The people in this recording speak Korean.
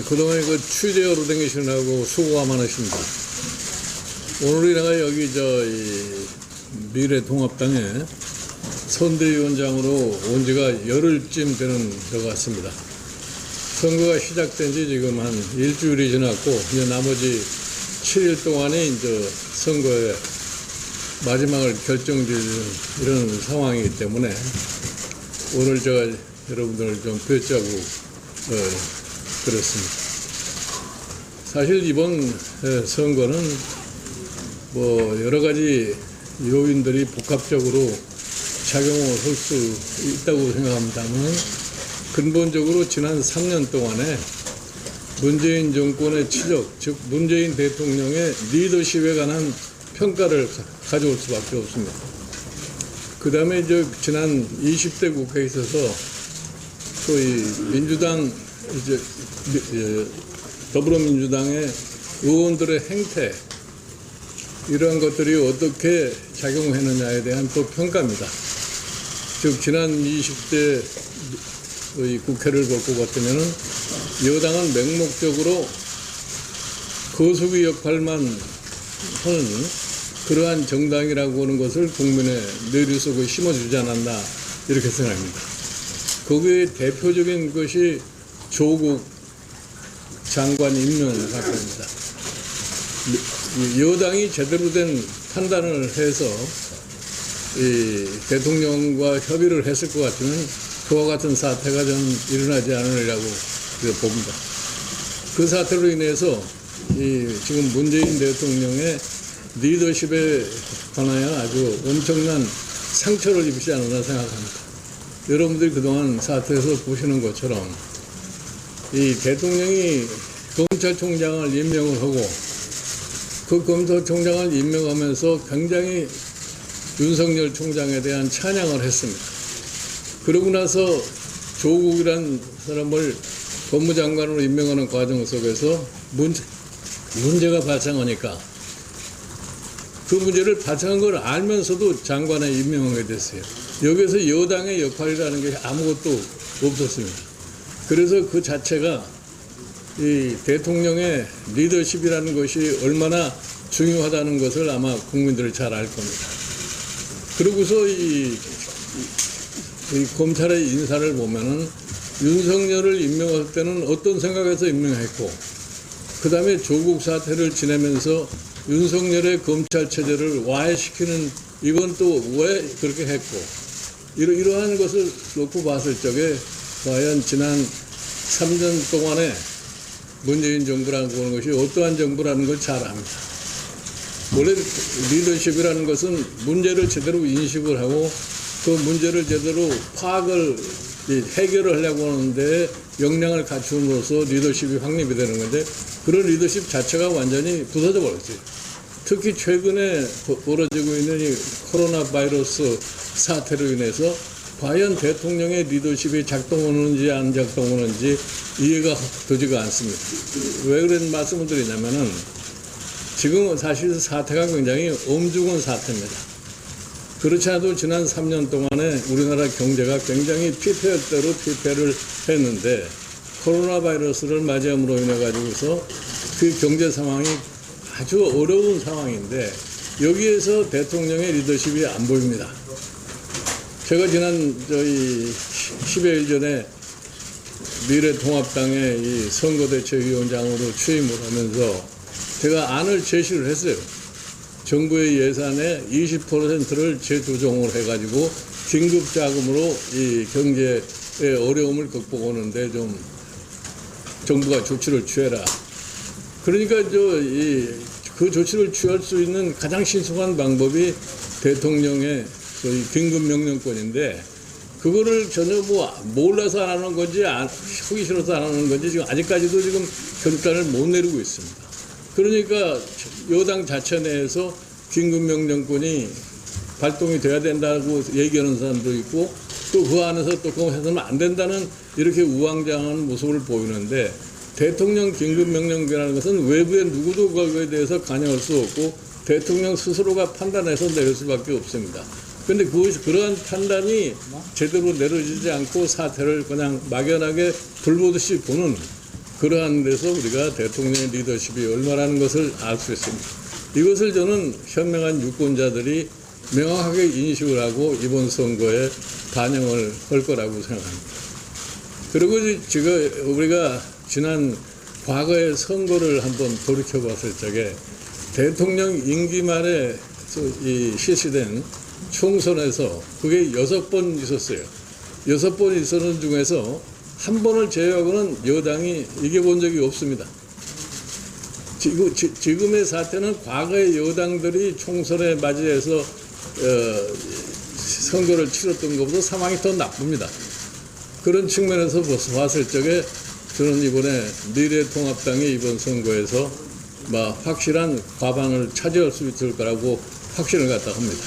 그동안에 그 취재하러 다니시느라고 수고가 많으십니다. 오늘 내가 여기 이 미래통합당의 선대위원장으로 온 지가 열흘쯤 되는 것 같습니다. 선거가 시작된 지 지금 한 일주일이 지났고, 이제 나머지 7일 동안에 이제 선거의 마지막을 결정짓는 이런 상황이기 때문에 오늘 제가 여러분들을 좀 뵙자고 그렇습니다. 사실 이번 선거는 뭐 여러 가지 요인들이 복합적으로 작용을 할 수 있다고 생각합니다만, 근본적으로 지난 3년 동안에 문재인 정권의 치적, 즉 문재인 대통령의 리더십에 관한 평가를 가져올 수밖에 없습니다. 그 다음에 지난 20대 국회에 있어서 소위 민주당, 더불어민주당의 의원들의 행태, 이러한 것들이 어떻게 작용했느냐에 대한 또 평가입니다. 즉 지난 20대 국회를 볼 것 같으면은 여당은 맹목적으로 거수기 역할만 하는 그러한 정당이라고 하는 것을 국민의 뇌리 속에 심어주지 않았나, 이렇게 생각합니다. 거기에 대표적인 것이 조국 장관 임명 사건입니다. 여당이 제대로 된 판단을 해서 이 대통령과 협의를 했을 것 같으면 그와 같은 사태가 좀 일어나지 않으리라고 봅니다. 그 사태로 인해서 지금 문재인 대통령의 리더십에 관하여 아주 엄청난 상처를 입지 않았나 생각합니다. 여러분들이 그동안 사태에서 보시는 것처럼 이 대통령이 검찰총장을 임명을 하고, 그 검찰총장을 임명하면서 굉장히 윤석열 총장에 대한 찬양을 했습니다. 그러고 나서 조국이란 사람을 법무장관으로 임명하는 과정 속에서 문제가 발생하니까 그 문제를 발생한 걸 알면서도 장관에 임명하게 됐어요. 여기서 여당의 역할이라는 게 아무것도 없었습니다. 그래서 그 자체가 이 대통령의 리더십이라는 것이 얼마나 중요하다는 것을 아마 국민들이 잘 알 겁니다. 그러고서 이 검찰의 인사를 보면은 윤석열을 임명할 때는 어떤 생각에서 임명했고, 그 다음에 조국 사태를 지내면서 윤석열의 검찰 체제를 와해시키는, 이건 또 왜 그렇게 했고, 이러한 것을 놓고 봤을 적에 과연 지난 3년 동안에 문재인 정부라는 것이 어떠한 정부라는 걸 잘 압니다. 원래 리더십이라는 것은 문제를 제대로 인식을 하고 그 문제를 제대로 파악을, 해결을 하려고 하는데 역량을 갖춤으로써 리더십이 확립이 되는 건데, 그런 리더십 자체가 완전히 부서져 버렸어요. 특히 최근에 벌어지고 있는 이 코로나 바이러스 사태로 인해서 과연 대통령의 리더십이 작동하는지 안 작동하는지 이해가 되지가 않습니다. 왜 그런 말씀을 드리냐면은 지금 사실 사태가 굉장히 엄중한 사태입니다. 그렇지 않아도 지난 3년 동안에 우리나라 경제가 굉장히 피폐대로 피폐를 했는데, 코로나 바이러스를 맞이함으로 인해 가지고서 그 경제 상황이 아주 어려운 상황인데, 여기에서 대통령의 리더십이 안 보입니다. 제가 지난 10여일 전에 미래통합당의 이 선거대책위원장으로 취임을 하면서 제가 안을 제시를 했어요. 정부의 예산의 20%를 재조정을 해가지고 긴급 자금으로 이 경제의 어려움을 극복하는데 좀 정부가 조치를 취해라. 그러니까 그 조치를 취할 수 있는 가장 신속한 방법이 대통령의 소위 긴급명령권인데, 그거를 전혀 몰라서 안 하는 건지, 하기 싫어서 안 하는 건지, 지금 아직까지도 지금 결단을 못 내리고 있습니다. 그러니까 여당 자체 내에서 긴급명령권이 발동이 돼야 된다고 얘기하는 사람도 있고, 또 그 안에서 또 그거 해서는 안 된다는 이렇게 우왕좌왕한 모습을 보이는데, 대통령 긴급명령이라는 것은 외부의 누구도 거기에 대해서 관여할 수 없고 대통령 스스로가 판단해서 내릴 수밖에 없습니다. 그런데 그러한 판단이 제대로 내려지지 않고 사태를 그냥 막연하게 불보듯이 보는 그러한 데서 우리가 대통령의 리더십이 얼마라는 것을 알 수 있습니다. 이것을 저는 현명한 유권자들이 명확하게 인식을 하고 이번 선거에 반영을 할 거라고 생각합니다. 그리고 지금 우리가 지난 과거의 선거를 한번 돌이켜 봤을 적에 대통령 임기 말에 이 실시된 총선에서 그게 6번 있었어요. 6번 있었는 중에서 한 번을 제외하고는 여당이 이겨본 적이 없습니다. 지금의 사태는 과거의 여당들이 총선에 맞이해서 선거를 치렀던 것보다 상황이 더 나쁩니다. 그런 측면에서 봤을 적에 저는 이번에 미래통합당이 이번 선거에서 확실한 과반을 차지할 수 있을 거라고 확신을 갖다 합니다.